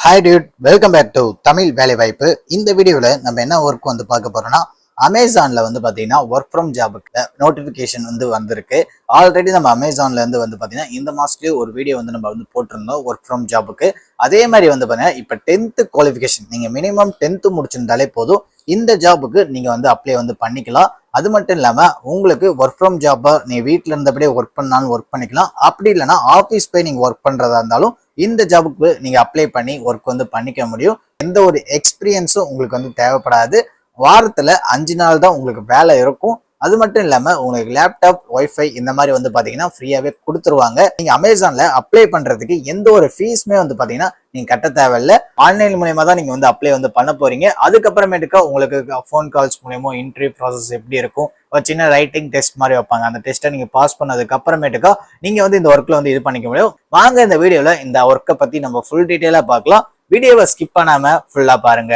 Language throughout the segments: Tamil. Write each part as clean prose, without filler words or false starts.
Hi dude, welcome back to Tamil வேலைவாய்ப்பு. இந்த வீடியோவில் நம்ம என்ன ஒர்க் வந்து பார்க்க போறோம்னா, அமேசான்ல வந்து பார்த்தீங்கன்னா ஒர்க் ஃப்ரம் ஜாபுக்கு நோட்டிஃபிகேஷன் வந்து வந்திருக்கு. ஆல்ரெடி நம்ம அமேசான்ல இருந்து வந்து பார்த்தீங்கன்னா இந்த மாசத்துலேயே ஒரு வீடியோ வந்து நம்ம வந்து போட்டிருந்தோம் ஒர்க் ஃப்ரம் ஜாபுக்கு. அதே மாதிரி வந்து பார்த்தீங்கன்னா இப்போ 10th குவாலிஃபிகேஷன் நீங்கள் மினிமம் 10th முடிச்சிருந்தாலே போதும், இந்த ஜாபுக்கு நீங்கள் வந்து அப்ளை வந்து பண்ணிக்கலாம். அது மட்டும் இல்லாமல் உங்களுக்கு ஒர்க் ஃப்ரம் ஜாப்பை நீங்கள் வீட்டில் இருந்தபடியே ஒர்க் பண்ணாலும் ஒர்க் பண்ணிக்கலாம். அப்படி இல்லைன்னா ஆஃபீஸ் போய் நீங்கள் ஒர்க் பண்ணுறதா இருந்தாலும் இந்த ஜாபுக்கு நீங்க அப்ளை பண்ணி ஒர்க் வந்து பண்ணிக்க முடியும். எந்த ஒரு எக்ஸ்பீரியன்ஸும் உங்களுக்கு வந்து தேவைப்படாது. வாரத்துல 5 நாள் தான் உங்களுக்கு வேலை இருக்கும். அது மட்டும் இல்லாம உங்களுக்கு லேப்டாப், ஒய்ஃபை இந்த மாதிரி வந்து பாத்தீங்கன்னா ஃப்ரீயாவே கொடுத்துருவாங்க. நீங்க அமேசான்ல அப்ளை பண்றதுக்கு எந்த ஒரு ஃபீஸுமே வந்து பாத்தீங்கன்னா நீங்க கட்ட தேவையில்ல. ஆன்லைன் மூலமா தான் நீங்க வந்து அப்ளை வந்து பண்ண போறீங்க. அதுக்கப்புறமேட்டுக்கா உங்களுக்கு ஃபோன் கால்ஸ் மூலமா இன்டர்வியூ ப்ராசஸ் எப்படி இருக்கும், ஒரு சின்ன ரைட்டிங் டெஸ்ட் மாதிரி வைப்பாங்க. அந்த டெஸ்ட்டை நீங்க பாஸ் பண்ணதுக்கு அப்புறமேட்டுக்கா நீங்க வந்து இந்த ஒர்க்ல வந்து இது பண்ணிக்க முடியும். வாங்க இந்த வீடியோல இந்த ஒர்க்கை பத்தி நம்ம ஃபுல் டீட்டெயிலா பார்க்கலாம். வீடியோவை ஸ்கிப் பண்ணாம ஃபுல்லா பாருங்க.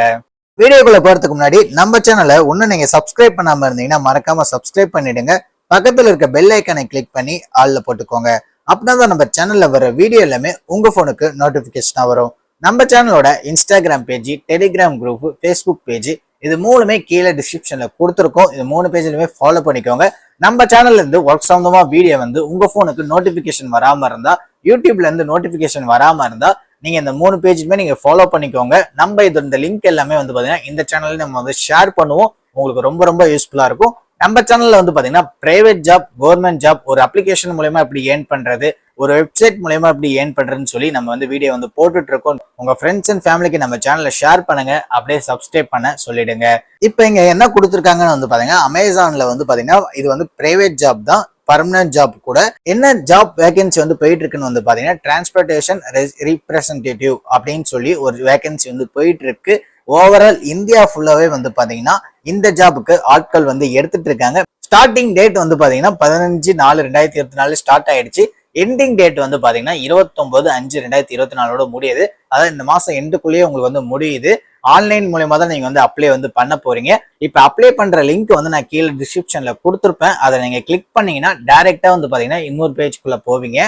வீடியோக்குள்ள போறதுக்கு முன்னாடி நம்ம சேனலை இன்னும் நீங்க சப்ஸ்கிரைப் பண்ணாம இருந்தீங்கன்னா மறக்காம சப்ஸ்கிரைப் பண்ணிடுங்க. பக்கத்துல இருக்க பெல் ஐக்கனை கிளிக் பண்ணி ஆல்ல போட்டுக்கோங்க. அப்படின்னா தான் நம்ம சேனல்ல வர வீடியோ எல்லாமே உங்க போனுக்கு நோட்டிபிகேஷனா வரும். நம்ம சேனலோட Instagram page, Telegram group, Facebook page இது மூணுமே கீழே டிஸ்கிரிப்ஷன்ல கொடுத்துருக்கோம். இது 3 பேஜ்லயுமே ஃபாலோ பண்ணிக்கோங்க. நம்ம சேனல்ல இருந்து ஒர்க் சம்பந்தமா வீடியோ வந்து உங்க போனுக்கு நோட்டிபிகேஷன் வராம இருந்தா, யூடியூப்ல இருந்து நோட்டிபிகேஷன் வராம இருந்தா நீங்க இந்த 3 பேஜுமே நீங்க ஃபாலோ பண்ணிக்கோங்க. நம்ம இந்த லிங்க் எல்லாமே வந்து பாத்தீங்கன்னா இந்த சேனல்ல நம்ம வந்து ஷேர் பண்ணுவோம். உங்களுக்கு ரொம்ப ரொம்ப யூஸ்ஃபுல்லா இருக்கும். நம்ம சேனல்ல வந்து பாத்தீங்கன்னா பிரைவேட் ஜாப், கவர்மெண்ட் ஜாப், ஒரு அப்ளிகேஷன் மூலமா எப்படி ஏர்ன் பண்றது, ஒரு வெப்சைட் மூலமா எப்படி ஏர்ன் பண்றதுன்னு சொல்லி நம்ம வந்து வீடியோ வந்து போட்டுட்டு இருக்கோம். உங்க ஃப்ரெண்ட்ஸ் அண்ட் ஃபேமிலிக்கு நம்ம சேனலை ஷேர் பண்ணுங்க, அப்படியே சப்ஸ்கிரைப் பண்ண சொல்லிடுங்க. இப்போ இங்க என்ன கொடுத்துருக்காங்கன்னு வந்து பாத்தீங்கன்னா அமேசான்ல வந்து பாத்தீங்கன்னா இது வந்து பிரைவேட் ஜாப் தான், பர்மனன்ட் ஜாப் கூட. என்ன ஜாப் வேகன்சி வந்து போயிட்டு இருக்குன்னு வந்து பாத்தீங்கன்னா டிரான்ஸ்போர்டேஷன் ரீப்ரசன்டேட்டிவ் அப்படின்னு சொல்லி ஒரு வேகன்சி வந்து போயிட்டு இருக்கு. ஓவரால் இந்தியா ஃபுல்லாவே வந்து பாத்தீங்கன்னா இந்த ஜாபுக்கு ஆட்கள் வந்து எடுத்துட்டு இருக்காங்க. ஸ்டார்டிங் டேட் வந்து பாத்தீங்கன்னா 15/4/2024 ஸ்டார்ட் ஆயிடுச்சு. எண்டிங் டேட் வந்து பாத்தீங்கன்னா 29/5/2024 முடியுது. அதாவது இந்த மாசம் எண்டுக்குள்ளேயே உங்களுக்கு வந்து முடியுது. ஆன்லைன் மூலமா தான் நீங்க வந்து அப்ளை வந்து பண்ண போறீங்க. இப்ப அப்ளை பண்ற லிங்க் வந்து நான் கீழே டிஸ்கிரிப்ஷன்ல கொடுத்துருப்பேன். அதை நீங்க கிளிக் பண்ணீங்கன்னா டைரக்டா வந்து பாத்தீங்கன்னா இன்னொரு பேஜ்க்குள்ள போவீங்க.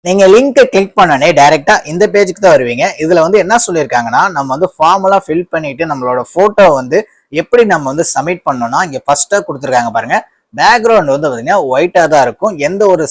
நீங்க லிங்க் கிளிக் பண்ணனே டைரக்டா இந்த பேஜுக்கு தான் வருவீங்க. இதுல வந்து என்ன சொல்லியிருக்காங்கன்னா, நம்ம வந்து ஃபார்ம் எல்லாம் ஃபில் பண்ணிட்டு நம்மளோட போட்டோ வந்து எப்படி நம்ம வந்து சப்மிட் பண்ணோம்னா, இங்க ஃபர்ஸ்டா கொடுத்துருக்காங்க பாருங்க. பேக்ரவுண்ட் வந்து பாத்தீங்கன்னா ஒயிட்டா தான் இருக்கும். எந்த ஒரு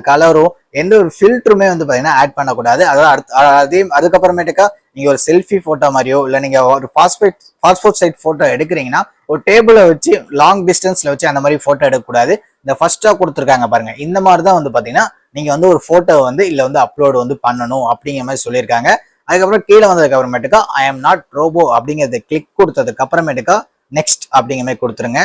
கலரும் எந்த ஒரு ஃபில்டருமே வந்து பாத்தீங்கன்னா ஆட் பண்ணக்கூடாது. அதாவது அதுக்கப்புறமேட்டுக்கா நீங்க ஒரு செல்ஃபி போட்டோ மாதிரியோ இல்ல நீங்க ஒரு பாஸ்போர்ட் சைட் போட்டோ எடுக்கிறீங்கன்னா ஒரு டேபிளை வச்சு லாங் டிஸ்டன்ஸ்ல வச்சு அந்த மாதிரி போட்டோ எடுக்கக்கூடாது. இந்த ஃபர்ஸ்டா கொடுத்துருக்காங்க பாருங்க, இந்த மாதிரி தான் வந்து பாத்தீங்கன்னா நீங்க வந்து ஒரு போட்டோ வந்து இல்ல வந்து அப்லோட் வந்து பண்ணணும் அப்படிங்கிற மாதிரி சொல்லியிருக்காங்க. அதுக்கப்புறம் கீழே வந்ததுக்கு அப்புறமேட்டுக்கா ஐ எம் நாட் ரோபோ அப்படிங்கறத கிளிக் கொடுத்ததுக்கு அப்புறமேட்டுக்கா நெக்ஸ்ட் அப்படிங்கிற மாதிரி கொடுத்துருங்க.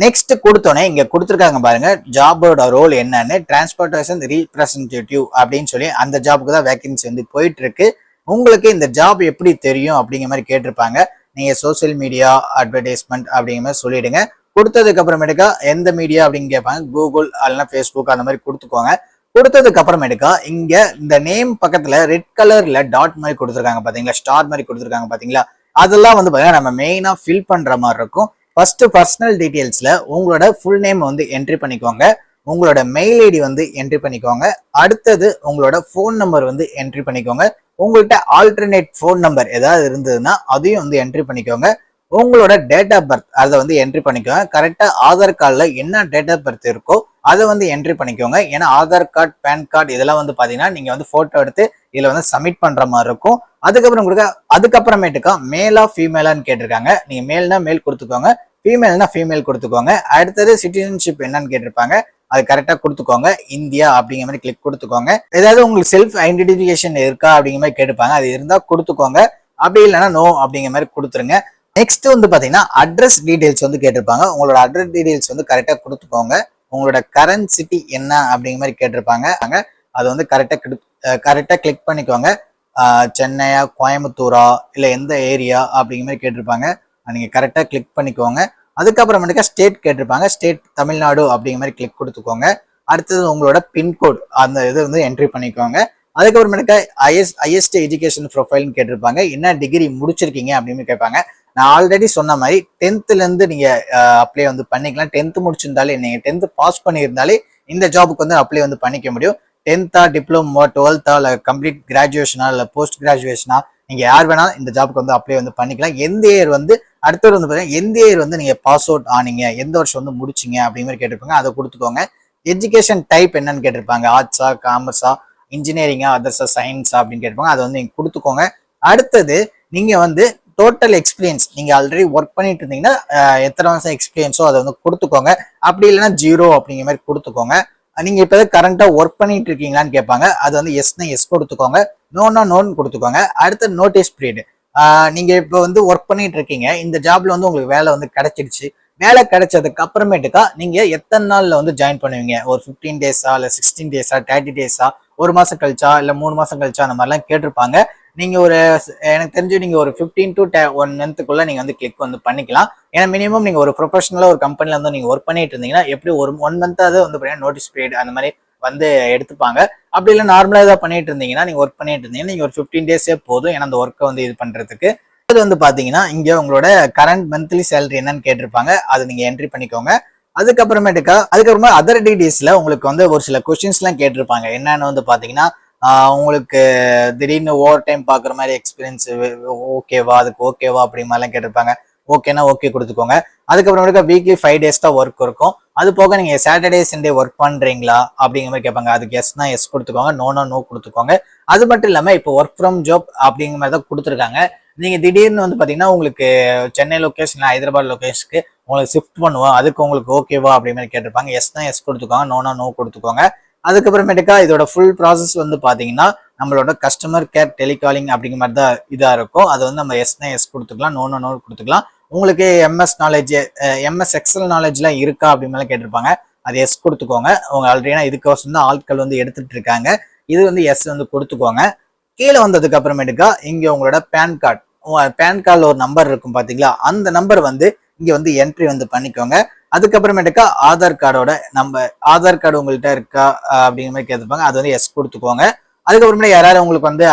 நெக்ஸ்ட் கொடுத்தோன்னே இங்க கொடுத்துருக்காங்க பாருங்க, ஜாபோட ரோல் என்னன்னு, டிரான்ஸ்போர்டேஷன் ரீப்ரசன்டேட்டிவ் அப்படின்னு சொல்லி அந்த ஜாபுக்கு தான் வேகன்சி வந்து போயிட்டு இருக்கு. உங்களுக்கு இந்த ஜாப் எப்படி தெரியும் அப்படிங்கிற மாதிரி கேட்டிருப்பாங்க. நீங்க சோசியல் மீடியா அட்வர்டைஸ்மெண்ட் அப்படிங்கிற மாதிரி சொல்லிடுங்க. கொடுத்ததுக்கு அப்புறமேட்டுக்கா எந்த மீடியா அப்படின்னு கேட்பாங்க, கூகுள் அல்லனா ஃபேஸ்புக் அந்த மாதிரி கொடுத்துக்கோங்க. கொடுத்ததுக்கு அப்புறமேட்டுக்கா இங்க இந்த நேம் பக்கத்துல ரெட் கலர்ல டாட் மாதிரி கொடுத்துருக்காங்க பாத்தீங்களா, ஸ்டார் மாதிரி கொடுத்துருக்காங்க பாத்தீங்களா, அதெல்லாம் வந்து பாத்தீங்கன்னா நம்ம மெயினா ஃபில் பண்ற மாதிரி இருக்கும். ஃபர்ஸ்ட் பர்சனல் டீடைல்ஸ்ல உங்களோட ஃபுல் நேம் வந்து என்ட்ரி பண்ணிக்கோங்க, உங்களோட மெயில் ஐடி வந்து என்ட்ரி பண்ணிக்கோங்க. அடுத்தது உங்களோட ஃபோன் நம்பர் வந்து என்ட்ரி பண்ணிக்கோங்க. உங்கள்கிட்ட ஆல்டர்னேட் ஃபோன் நம்பர் ஏதாவது இருந்ததுன்னா அதையும் வந்து என்ட்ரி பண்ணிக்கோங்க. உங்களோட டேட் ஆஃப் பர்த் அதை வந்து என்ட்ரி பண்ணிக்கோங்க. கரெக்டா ஆதார் கார்டுல என்ன டேட் ஆஃப் பர்த் இருக்கோ அதை வந்து என்ட்ரி பண்ணிக்கோங்க. ஏன்னா ஆதார் கார்டு, பேன் கார்டு இதெல்லாம் வந்து பாத்தீங்கன்னா நீங்க வந்து போட்டோ எடுத்து இதுல வந்து சப்மிட் பண்ற மாதிரி இருக்கும். அதுக்கப்புறம் உங்களுக்கு அதுக்கப்புறமேட்டுக்கா மேலா ஃபீமேலான்னு கேட்டிருக்காங்க. நீங்க மேல்னா மேல் கொடுத்துக்கோங்க, ஃபீமேல்னா ஃபீமேல் கொடுத்துக்கோங்க. அடுத்தது சிட்டிசன்ஷிப் என்னன்னு கேட்டிருப்பாங்க, அது கரெக்டா கொடுத்துக்கோங்க. இந்தியா அப்படிங்கிற மாதிரி கிளிக் கொடுத்துக்கோங்க. ஏதாவது உங்களுக்கு செல்ஃப் ஐடென்டிஃபிகேஷன் இருக்கா அப்படிங்கிற மாதிரி கேட்டிருப்பாங்க, அது இருந்தா கொடுத்துக்கோங்க. அப்படி இல்லைன்னா நோ அப்படிங்கிற மாதிரி கொடுத்துருங்க. நெக்ஸ்ட் வந்து பாத்தீங்கன்னா அட்ரஸ் டீடைல்ஸ் வந்து கேட்டிருப்பாங்க. உங்களோட அட்ரஸ் டீடைல்ஸ் வந்து கரெக்டா கொடுத்துக்கோங்க. உங்களோட கரண்ட் சிட்டி என்ன அப்படிங்கிற மாதிரி கேட்டிருப்பாங்க, அது வந்து கரெக்டா கிளிக் பண்ணிக்கோங்க. சென்னையா, கோயம்புத்தூரா, இல்ல எந்த ஏரியா அப்படிங்கிற மாதிரி கேட்டிருப்பாங்க, நீங்க கரெக்டா கிளிக் பண்ணிக்கோங்க. அதுக்கப்புறமேட்டுக்கா ஸ்டேட் கேட்டிருப்பாங்க, ஸ்டேட் தமிழ்நாடு அப்படிங்கிற மாதிரி கிளிக் கொடுத்துக்கோங்க. அடுத்தது உங்களோட பின்கோடு அந்த இது வந்து என்ட்ரி பண்ணிக்கோங்க. அதுக்கப்புறமேட்டுக்கா ஹையஸ்ட் எஜுகேஷன் ப்ரொஃபைல்னு கேட்டிருப்பாங்க, என்ன டிகிரி முடிச்சிருக்கீங்க அப்படின்னு கேட்பாங்க. நான் ஆல்ரெடி சொன்ன மாதிரி 10th இருந்து நீங்க அப்ளை வந்து பண்ணிக்கலாம். 10th முடிச்சிருந்தாலே, நீங்க 10th பாஸ் பண்ணியிருந்தாலே இந்த ஜாபுக்கு வந்து அப்ளை வந்து பண்ணிக்க முடியும். 10th டிப்ளமோ 12th இல்ல கம்ப்ளீட் கிராஜுவேஷனா இல்ல போஸ்ட் கிராஜுவேஷனா நீங்க யார் வேணாலும் இந்த ஜாப்க்கு வந்து அப்ளை வந்து பண்ணிக்கலாம். எந்த இயர் வந்து அடுத்தது வந்து பாத்தீங்கன்னா எந்த இயர் வந்து நீங்க பாஸ் அவுட் ஆனீங்க, எந்த வருஷம் வந்து முடிச்சிங்க அப்படி மாதிரி கேட்டிருப்பாங்க. அதை கொடுத்துக்கோங்க. எஜுகேஷன் டைப் என்னன்னு கேட்டிருப்பாங்க. ஆர்ட்ஸா, காமர்ஸா, இன்ஜினியரிங்கா, அதர்ஸா, சயின்ஸா அப்படின்னு கேட்டிருப்பாங்க. அதை வந்து நீங்க கொடுத்துக்கோங்க. அடுத்தது நீங்க வந்து டோட்டல் எக்ஸ்பீரியன்ஸ் நீங்க ஆல்ரெடி ஒர்க் பண்ணிட்டு இருந்தீங்கன்னா எத்தனை வருஷம் எக்ஸ்பீரியன்ஸோ அதை வந்து கொடுத்துக்கோங்க. அப்படி இல்லைன்னா 0 அப்படிங்கிற மாதிரி கொடுத்துக்கோங்க. நீங்க இப்ப கரண்டா ஒர்க் பண்ணிட்டு இருக்கீங்களான்னு கேட்பாங்க. அது வந்து எஸ்னா எஸ் கொடுத்துக்கோங்க, நோனா நோன்னு கொடுத்துக்கோங்க. அடுத்த நோட்டீஸ் பீரியட். நீங்க இப்ப வந்து ஒர்க் பண்ணிட்டு இருக்கீங்க, இந்த ஜாப்ல வந்து உங்களுக்கு வேலை வந்து கிடைச்சிடுச்சு. வேலை கிடைச்சதுக்கு அப்புறமேட்டுக்கா நீங்க எத்தனை நாள்ல வந்து ஜாயின் பண்ணுவீங்க? ஒரு 15 டேஸா இல்ல 16 டேஸா 30 டேஸா, ஒரு மாசம் கழிச்சா இல்ல 3 மாசம் கழிச்சா, அந்த மாதிரிலாம் கேட்டிருப்பாங்க. நீங்க ஒரு எனக்கு தெரிஞ்சு நீங்க ஒரு 15 to 1 மந்த்துக்குள்ள நீங்க வந்து கிளிக் வந்து பண்ணிக்கலாம். ஏன்னா மினிமம் நீங்க ஒரு ப்ரொஃபஷனலா ஒரு கம்பெனில வந்து நீங்க ஒர்க் பண்ணிட்டு இருந்தீங்கன்னா எப்படி ஒரு 1 மந்தாவது வந்து பாத்தீங்கன்னா நோட்டீஸ் பீரியட் அந்த மாதிரி வந்து எடுத்துப்பாங்க. அப்படி இல்லை நார்மலா ஏதாவது பண்ணிட்டு இருந்தீங்கன்னா நீங்க ஒர்க் பண்ணிட்டு இருந்தீங்கன்னா நீங்க ஒரு 15 டேஸே போதும் ஏன்னா அந்த ஒர்க்கை வந்து இது பண்றதுக்கு. அது வந்து பாத்தீங்கன்னா இங்க உங்களோட கரண்ட் மந்த்லி சேலரி என்னன்னு கேட்டிருப்பாங்க. அதை நீங்க என்ட்ரி பண்ணிக்கோங்க. அதுக்கப்புறமா அதர் டீடைல்ஸ்ல உங்களுக்கு வந்து ஒரு சில கொஸ்டின்ஸ் எல்லாம் கேட்டிருப்பாங்க. என்னன்னு வந்து பாத்தீங்கன்னா உங்களுக்கு திடீர்னு ஓவர் டைம் பாக்குற மாதிரி எக்ஸ்பீரியன்ஸ் ஓகேவா, அதுக்கு ஓகேவா அப்படி மாதிரிலாம் கேட்டிருப்பாங்க. ஓகேனா ஓகே கொடுத்துக்கோங்க. அதுக்கப்புறமேட்டுக்கா வீக்லி 5 டேஸ் தான் ஒர்க் இருக்கும். அது போக நீங்க சாட்டர்டே சண்டே ஒர்க் பண்றீங்களா அப்படிங்கிற மாதிரி கேட்பாங்க. அதுக்கு எஸ்னா எஸ் கொடுத்துக்கோங்க, நோனா நோ கொடுத்துக்கோங்க. அது மட்டும் இல்லாம இப்போ ஒர்க் ஃப்ரம் ஜாப் அப்படிங்கிற மாதிரி தான் கொடுத்துருக்காங்க. நீங்க திடீர்னு வந்து பாத்தீங்கன்னா உங்களுக்கு சென்னை லொகேஷன், ஹைதராபாத் லொகேஷனுக்கு உங்களுக்கு ஷிஃப்ட் பண்ணுவோம், அதுக்கு உங்களுக்கு ஓகேவா அப்படி மாதிரி கேட்டிருப்பாங்க. எஸ்னா எஸ் கொடுத்துக்கோங்க, நோனா நோ கொடுத்துக்கோங்க. அதுக்கப்புறமேட்டுக்கா இதோட ஃபுல் ப்ராசஸ் வந்து பாத்தீங்கன்னா நம்மளோட கஸ்டமர் கேர் டெலிகாலிங் அப்படிங்கிற மாதிரி தான் இதா இருக்கும். அது வந்து நம்ம எஸ்னா எஸ் கொடுத்துக்கலாம், நோனா நோ கொடுத்துக்கலாம். உங்களுக்கு எம்எஸ் நாலேஜ், எம்எஸ் எக்ஸல் நாலேஜ்லாம் இருக்கா அப்படி மாதிரி கேட்டிருப்பாங்க. அது எஸ் கொடுத்துக்கோங்க. உங்க ஆல்ரெடி இதுக்கோசம் தான் ஆட்கள் வந்து எடுத்துட்டு இருக்காங்க. இது வந்து எஸ் வந்து கொடுத்துக்கோங்க. கீழே வந்ததுக்கு அப்புறமேட்டுக்கா இங்க உங்களோட பேன் கார்டு, பேன் கார்டில் ஒரு நம்பர் இருக்கும் பாத்தீங்களா, அந்த நம்பர் வந்து இங்க வந்து என்ட்ரி வந்து பண்ணிக்கோங்க. அதுக்கப்புறமேட்டுக்கா ஆதார் கார்டோட நம்பர், ஆதார் கார்டு உங்கள்கிட்ட இருக்கா அப்படிங்கிற மாதிரி கேட்டுப்பாங்க. அது வந்து எஸ் கொடுத்துக்கோங்க. அதுக்கப்புறமேட்டு யாராவது உங்களுக்கு வந்து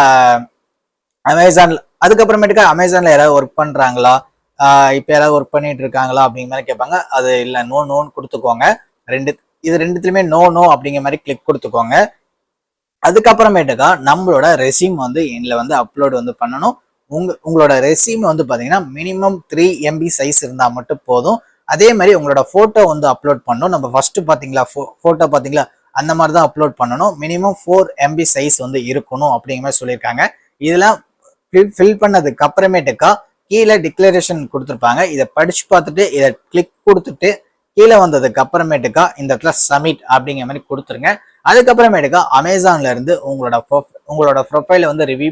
அமேசான்ல, அதுக்கப்புறமேட்டுக்கா அமேசான்ல யாராவது ஒர்க் பண்றாங்களா, இப்ப யாராவது ஒர்க் பண்ணிட்டு இருக்காங்களா அப்படிங்கிற மாதிரி கேட்பாங்க. அது இல்ல நோ நோன்னு கொடுத்துக்கோங்க. இது ரெண்டுத்துலயுமே நோ நோ அப்படிங்கிற மாதிரி கிளிக் கொடுத்துக்கோங்க. அதுக்கப்புறமேட்டுக்கா நம்மளோட ரெசியூம் வந்து இதுல வந்து அப்லோட் வந்து பண்ணணும். உங்களோட ரெசியூம் வந்து பாத்தீங்கன்னா மினிமம் 3 MB சைஸ் இருந்தா மட்டும் போதும். அதே மாதிரி உங்களோட போட்டோ வந்து அப்லோட் பண்ணணும். நம்ம ஃபர்ஸ்ட் பாத்தீங்களா போட்டோ பாத்தீங்களா, அந்த மாதிரி தான் அப்லோட் பண்ணணும். மினிமம் 4 MB சைஸ் வந்து இருக்கணும் அப்படிங்கிற மாதிரி சொல்லியிருக்காங்க. இதெல்லாம் ஃபில் பண்ணதுக்கு அப்புறமேட்டுக்கா கீழே டிக்ளரேஷன் கொடுத்துருப்பாங்க. இதை படிச்சு பார்த்துட்டு இதை கிளிக் கொடுத்துட்டு கீழே வந்ததுக்கு அப்புறமேட்டுக்கா இந்த இடத்துல சப்மிட் அப்படிங்கிற மாதிரி கொடுத்துருங்க. அதுக்கப்புறமேட்டுக்கா அமேசான்ல இருந்து உங்களோட ப்ரொஃபைல வந்து ரிவ்யூ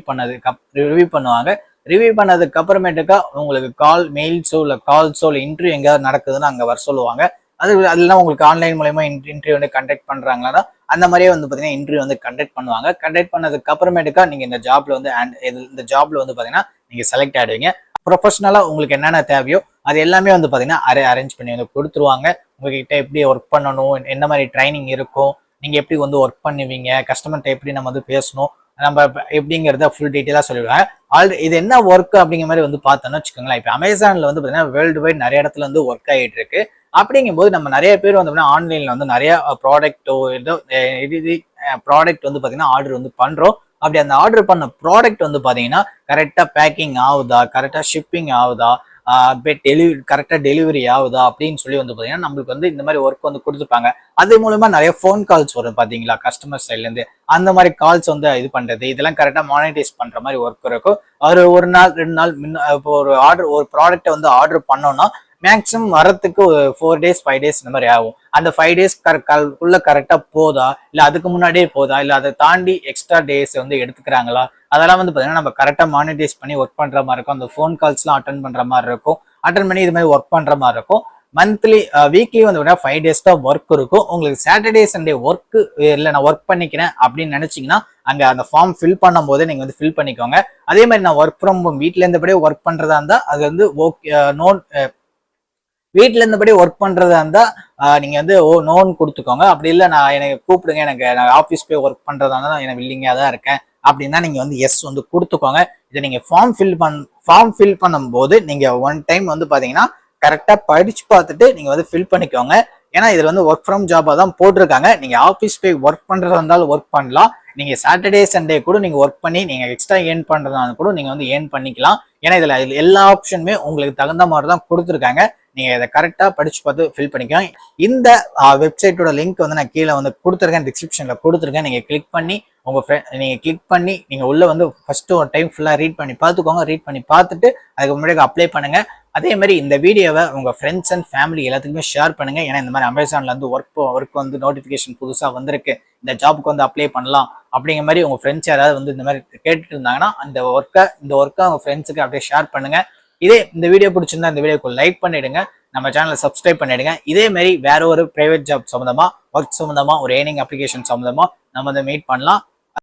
பண்ணுவாங்க. ரிவ்யூ பண்ணதுக்கு அப்புறமேட்டுக்கா உங்களுக்கு கால், மெயில்ஸோ இல்ல கால்ஸோ இல்ல இன்டர்வியூ எங்கேயாவது நடக்குதுன்னு அங்க வர சொல்லுவாங்க. அதெல்லாம் உங்களுக்கு ஆன்லைன் மூலமா இன்டர்வியூ வந்து கண்டக்ட் பண்றாங்களா, அந்த மாதிரியே வந்து பாத்தீங்கன்னா இன்டர்வியூ வந்து கண்டக்ட் பண்ணுவாங்க. கண்டக்ட் பண்ணதுக்கு அப்புறமேட்டுக்கா நீங்க இந்த ஜாப்ல வந்து பாத்தீங்கன்னா நீங்க செலக்ட் ஆயிடுவீங்க. ப்ரொஃபஷனலா உங்களுக்கு என்னென்ன தேவையோ அது எல்லாமே வந்து பாத்தீங்கன்னா அரேஞ்ச் பண்ணி வந்து கொடுத்துருவாங்க. உங்ககிட்ட எப்படி ஒர்க் பண்ணணும், என்ன மாதிரி ட்ரைனிங் இருக்கும், நீங்க எப்படி வந்து ஒர்க் பண்ணுவீங்க, கஸ்டமர்கிட்ட எப்படி நம்ம வந்து பேசணும், நம்ம எப்படிங்கிறத ஃபுல் டீட்டெயிலா சொல்லிடுவேன். இது என்ன ஒர்க் அப்படிங்கிற மாதிரி வந்து பார்த்தோம்னு வச்சுக்கோங்களேன். இப்போ அமேசான்ல வந்து பாத்தீங்கன்னா வேர்ல்டு வைட் நிறைய இடத்துல வந்து ஒர்க் ஆகிட்டு இருக்கு. அப்படிங்கும்போது நம்ம நிறைய பேர் வந்து ஆன்லைன்ல வந்து நிறைய ப்ராடக்டோ ஏதோ ப்ராடக்ட் வந்து பாத்தீங்கன்னா ஆர்டர் வந்து பண்றோம். அப்படி அந்த ஆர்டர் பண்ண ப்ராடக்ட் வந்து பாத்தீங்கன்னா கரெக்டா பேக்கிங் ஆகுதா, கரெக்டா ஷிப்பிங் ஆகுதா, கரெக்டா டெலிவரி ஆகுதா அப்படின்னு சொல்லி வந்து பாத்தீங்கன்னா நம்மளுக்கு வந்து இந்த மாதிரி ஒர்க் வந்து கொடுத்துருப்பாங்க. அது மூலமா நிறைய ஃபோன் கால்ஸ் வரும் பாத்தீங்களா கஸ்டமர் சைட்ல இருந்து. அந்த மாதிரி கால்ஸ் வந்து இது பண்றது, இதெல்லாம் கரெக்டா மானிட்டைஸ் பண்ற மாதிரி ஒர்க் இருக்கும். ஒரு நாள் 2 நாள் இப்போ ஒரு ப்ராடக்ட்டை வந்து ஆர்டர் பண்ணோம்னா மேக்ஸிமம் வரத்துக்கு 4 days 5 days இந்த மாதிரி ஆகும். அந்த 5 days உள்ள கரெக்டா போதா, இல்ல அதுக்கு முன்னாடியே போதா, இல்ல அதை தாண்டி எக்ஸ்ட்ரா டேஸ் வந்து எடுத்துக்கிறாங்களா, அதெல்லாம் வந்து பாத்தீங்கன்னா நம்ம கரெக்டா மானிட்டைஸ் பண்ணி ஒர்க் பண்ற மாதிரி இருக்கும். அந்த ஃபோன் கால்ஸ் எல்லாம் அட்டன் பண்ற மாதிரி இருக்கும். அட்டன் பண்ணி இது மாதிரி ஒர்க் பண்ற மாதிரி இருக்கும். வீக்லி வந்து 5 days தான் ஒர்க் இருக்கும். உங்களுக்கு சாட்டர்டே சண்டே ஒர்க் இல்லை நான் ஒர்க் பண்ணிக்கிறேன் அப்படின்னு நினைச்சீங்கன்னா அங்க அந்த ஃபார்ம் ஃபில் பண்ணும் போதே நீங்க வந்து ஃபில் பண்ணிக்கோங்க. அதே மாதிரி நான் ஒர்க் ஃப்ரம் ஹோம் வீட்ல இருந்தபடியே ஒர்க் பண்றதா இருந்தா அது வந்து வீட்டுல இருந்தபடி ஒர்க் பண்றதா இருந்தா நீங்க வந்து நோன் கொடுத்துக்கோங்க. அப்படி இல்லை நான் எனக்கு கூப்பிடுங்க, நான் ஆஃபீஸ் போய் ஒர்க் பண்றதா இருந்தா நான் வில்லிங்கா தான் இருக்கேன் அப்படின்னா நீங்க வந்து எஸ் வந்து கொடுத்துக்கோங்க. இதை நீங்க ஃபார்ம் ஃபில் பண்ணும்போது நீங்க ஒன் டைம் வந்து பாத்தீங்கன்னா கரெக்டா படிச்சு பார்த்துட்டு நீங்க வந்து ஃபில் பண்ணிக்கோங்க. ஏன்னா இதுல வந்து ஒர்க் ஃப்ரம் ஜாபா தான் போட்டிருக்காங்க. நீங்க ஆஃபீஸ் போய் ஒர்க் பண்றதா இருந்தாலும் ஒர்க் பண்ணலாம். நீங்க சாட்டர்டே சண்டே கூட நீங்க ஒர்க் பண்ணி நீங்க எக்ஸ்ட்ரா ஏர்ன் பண்றதாலும் கூட நீங்க வந்து ஏர்ன் பண்ணிக்கலாம். ஏன்னா இதுல எல்லா ஆப்ஷனுமே உங்களுக்கு தகுந்த மாதிரி தான் கொடுத்துருக்காங்க. நீங்க இதை கரெக்டா படிச்சு பார்த்து ஃபில் பண்ணிக்கலாம். இந்த வெப்சைட்டோட லிங்க் வந்து நான் கீழே வந்து கொடுத்துருக்கேன், டிஸ்கிரிப்ஷன்ல கொடுத்துருக்கேன். நீங்க கிளிக் பண்ணி நீங்க உள்ள வந்து ஃபர்ஸ்ட் ஒரு டைம் ஃபுல்லா ரீட் பண்ணி பார்த்துக்கோங்க. ரீட் பண்ணி பார்த்துட்டு அதுக்கு முன்னாடி அப்ளை பண்ணுங்க. அதே மாதிரி இந்த வீடியோவை உங்க ஃப்ரெண்ட்ஸ் அண்ட் ஃபேமிலி எல்லாத்துக்குமே ஷேர் பண்ணுங்க. ஏன்னா இந்த மாதிரி அமேசான்ல இருந்து ஒர்க் வந்து நோட்டிபிகேஷன் புதுசா வந்திருக்கு, இந்த ஜாபுக்கு வந்து அப்ளை பண்ணலாம் அப்படிங்கிற மாதிரி உங்க ஃப்ரெண்ட்ஸ் யாராவது வந்து இந்த மாதிரி கேட்டுட்டு இருந்தாங்கன்னா இந்த ஒர்க்கை உங்க ஃப்ரெண்ட்ஸுக்கு அப்படியே ஷேர் பண்ணுங்க. இந்த வீடியோ பிடிச்சிருந்தா இந்த வீடியோக்கு லைக் பண்ணிடுங்க, நம்ம சேனலை சப்ஸ்கிரைப் பண்ணிடுங்க. இதே மாதிரி வேற ஒரு பிரைவேட் ஜாப் சம்பந்தமா, ஒர்க் சம்பந்தமா, ஒரு ஏர்னிங் அப்ளிகேஷன் சம்பந்தமா நம்ம வந்து மீட் பண்ணலாம்.